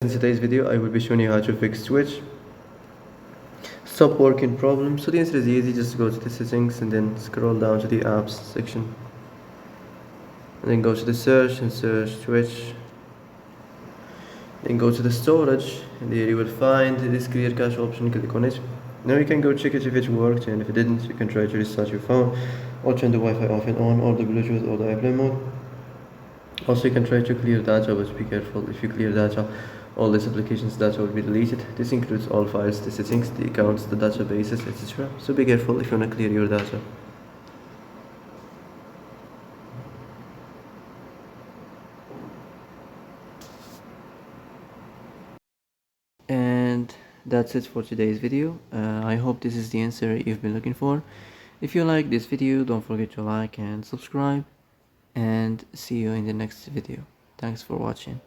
In today's video, I will be showing you how to fix Twitch stop working problem. So the answer is easy. Just go to the settings and then scroll down to the apps section, and then go to the search and search Twitch. Then go to the storage, and there you will find this clear cache option. Click on it. Now you can go check it if it worked, and if it didn't, you can try to restart your phone, or turn the Wi-Fi off and on, or the Bluetooth or the airplane mode. Also, you can try to clear data, but be careful. If you clear data, all these applications data will be deleted. This includes all files, the settings, the accounts, the databases, etc. So be careful if you want to clear your data. And that's it for today's video. I hope this is the answer you've been looking for. If you like this video, don't forget to like and subscribe, and see you in the next video. Thanks for watching.